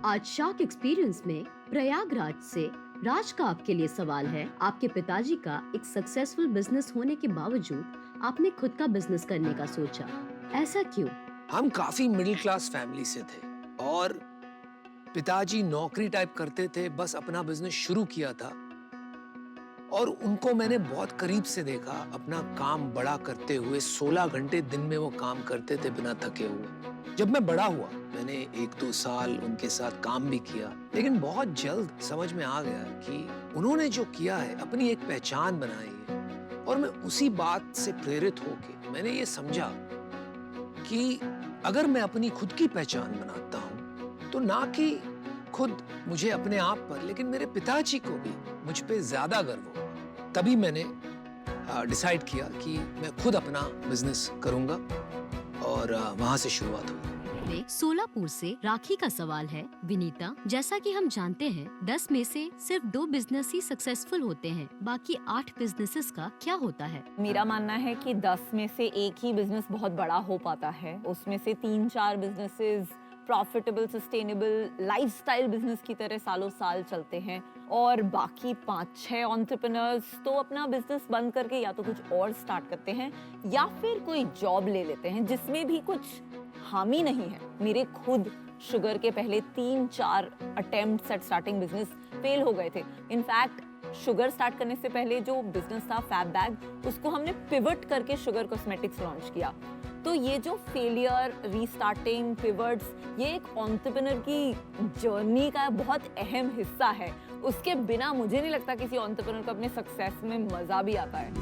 आज shark experience में प्रयागराज से राज का आपके लिए सवाल है। आपके पिताजी का एक सक्सेसफुल बिजनेस होने के बावजूद आपने खुद का बिजनेस करने का सोचा, ऐसा क्यों? हम काफी मिडिल क्लास फैमिली से थे और पिताजी नौकरी टाइप करते थे, बस अपना बिजनेस शुरू किया था और उनको मैंने बहुत करीब से देखा अपना काम बड़ा करते हुए। 16 घंटे दिन में वो काम करते थे बिना थके हुए। जब मैं बड़ा हुआ मैंने 1-2 साल उनके साथ काम भी किया, लेकिन बहुत जल्द समझ में आ गया कि उन्होंने जो किया है अपनी एक पहचान बनाई है। और मैं उसी बात से प्रेरित होके मैंने ये समझा कि अगर मैं अपनी खुद की पहचान बनाता हूं तो ना कि खुद मुझे अपने आप पर, लेकिन मेरे पिताजी को भी मुझ पे ज्यादा गर्व होगा। तभी मैंने डिसाइड किया कि मैं खुद अपना बिजनेस करूंगा और वहां से शुरुआत हुई। सोलापुर से राखी का सवाल है। विनीता, जैसा कि हम जानते हैं 10 में से सिर्फ 2 बिजनेस ही सक्सेसफुल होते हैं, बाकी 8 बिजनेसेस का क्या होता है? मेरा मानना है कि 10 में से एक ही बिजनेस बहुत बड़ा हो पाता है। उसमें से 3-4 businesses profitable, sustainable, lifestyle business की तरह सालों साल चलते हैं और बाकी 5-6 एंटरप्रेन्योर्स तो अपना बिजनेस बंद करके या तो कुछ और स्टार्ट करते हैं या फिर कोई जॉब ले लेते हैं जिसमें भी कुछ हामी नहीं है। मेरे खुद शुगर के पहले 3-4 attempts at starting business fail हो गए थे। इनफैक्ट शुगर स्टार्ट करने से पहले जो बिजनेस था फैब बैग, उसको हमने पिवट करके शुगर कॉस्मेटिक्स लॉन्च किया। तो ये जो फेलियर, रीस्टार्टिंग, पिवट्स, ये एक एंटरप्रेन्योर की जर्नी का बहुत अहम हिस्सा है। उसके बिना मुझे नहीं लगता किसी एंटरप्रेन्योर को अपने सक्सेस में मजा भी आता है।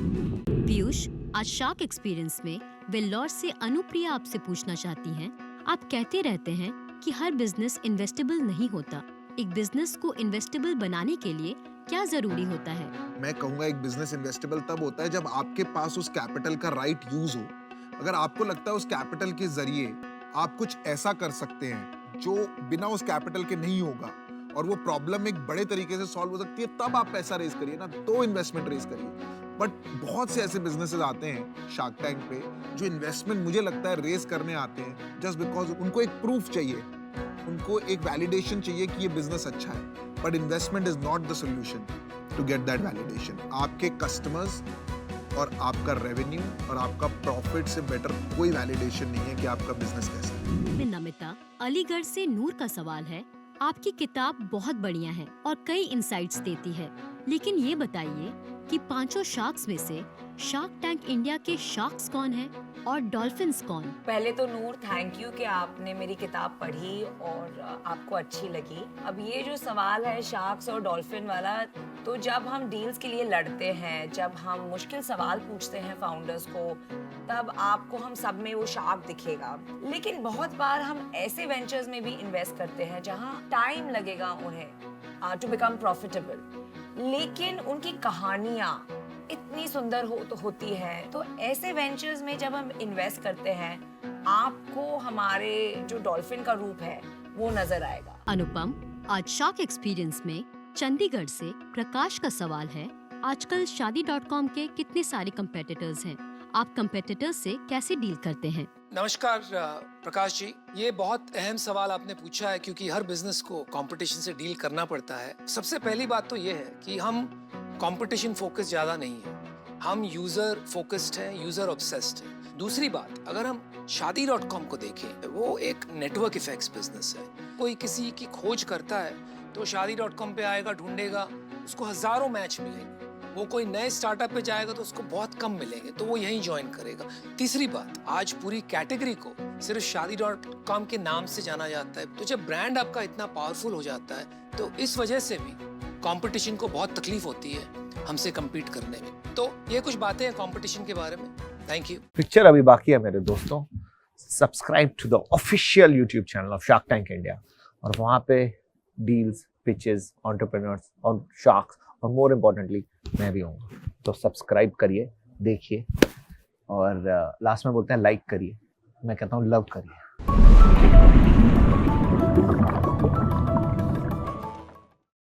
पीयूष, आज शार्क एक्सपीरियंस में वेल्लोर से अनुप्रिया आपसे पूछना चाहती हैं। आप कहते रहते हैं कि हर बिजनेस इन्वेस्टेबल नहीं होता। एक बिजनेस को इन्वेस्टेबल बनाने के लिए क्या जरूरी होता है? मैं कहूँगा एक बिजनेस इन्वेस्टेबल तब होता है जब आपके पास उस कैपिटल का राइट यूज हो। अगर आपको लगता है उस कैपिटल के जरिए आप कुछ ऐसा कर सकते हैं जो बिना उस कैपिटल के नहीं होगा और वो प्रॉब्लम एक बड़े तरीके से सॉल्व हो सकती है, तब आप पैसा रेज करिए ना, तो इन्वेस्टमेंट रेज करिए। बट बहुत से ऐसे बिजनेसेस आते हैं शार्क टैंक पे जो इन्वेस्टमेंट मुझे लगता है रेज करने आते हैं जस्ट बिकॉज उनको एक प्रूफ चाहिए, उनको एक वैलिडेशन चाहिए कि ये बिजनेस अच्छा है। But investment is not the solution to get that validation. आपके कस्टमर्स और आपका रेवेन्यू और आपका प्रॉफिट से बेटर कोई वैलिडेशन नहीं है कि आपका बिजनेस कैसा है। नमिता, अलीगढ़ से नूर का सवाल है। आपकी किताब बहुत बढ़िया है और कई इंसाइट्स देती है, लेकिन ये बताइए कि 5 शार्क्स में से शार्क टैंक इंडिया के शार्क्स कौन है और डॉल्फिन्स कौन? पहले तो नूर, थैंक यू कि आपने मेरी किताब पढ़ी और आपको अच्छी लगी। अब ये जो सवाल है शार्क्स और डॉल्फिन वाला, तो जब हम डील्स के लिए लड़ते हैं, जब हम मुश्किल सवाल पूछते हैं फाउंडर्स को, तब आपको हम सब में वो शार्क दिखेगा। लेकिन बहुत बार हम ऐसे वेंचर्स में भी इन्वेस्ट करते हैं जहाँ टाइम लगेगा उन्हें टू बिकम प्रॉफिटेबल, लेकिन उनकी कहानियाँ इतनी सुंदर होती है। तो ऐसे वेंचर्स में जब हम इन्वेस्ट करते हैं, आपको हमारे जो डॉल्फिन का रूप है वो नजर आएगा। अनुपम, आज शार्क एक्सपीरियंस में चंडीगढ़ से प्रकाश का सवाल है। आजकल शादी.com के कितने सारे कंपेटिटर्स हैं, आप कंपेटिटर्स से कैसे डील करते हैं? नमस्कार प्रकाश जी, ये बहुत अहम सवाल आपने पूछा है क्योंकि हर बिजनेस को कंपटीशन से डील करना पड़ता है। सबसे पहली बात तो ये है कि हम कंपटीशन फोकस ज्यादा नहीं है, हम यूजर फोकस्ड है, यूजर ऑब्सेस्ड है। दूसरी बात, अगर हम शादी.com को देखें, वो एक नेटवर्क इफेक्ट्स बिजनेस है। कोई किसी की खोज करता है तो शादी.com पे आएगा, ढूंढेगा, उसको हजारों मैच मिलेंगे। वो कोई नए स्टार्टअप पे जाएगा तो उसको बहुत कम मिलेंगे, तो वो यहीं ज्वाइन करेगा। तीसरी बात, आज पूरी कैटेगरी को सिर्फ शादी.com के नाम से जाना जाता है। तो जब ब्रांड आपका इतना पावरफुल हो जाता है तो इस वजह से भी कंपटीशन को बहुत तकलीफ होती है हमसे compete करने में। तो ये कुछ बातें हैं कंपटीशन के बारे में। Thank you. पिक्चर अभी बाकी है मेरे दोस्तों। Subscribe to the official YouTube channel of Shark Tank India और वहाँ पे डील्स, पिचेस, एंटरप्रेन्योर्स और शार्क्स और मोर इम्पोर्टेंटली मैं भी हूँ। तो सब्सक्राइब करिए, देखिए और लास्ट में बोलते हैं लाइक करिए, मैं कहता हूँ लव करिए।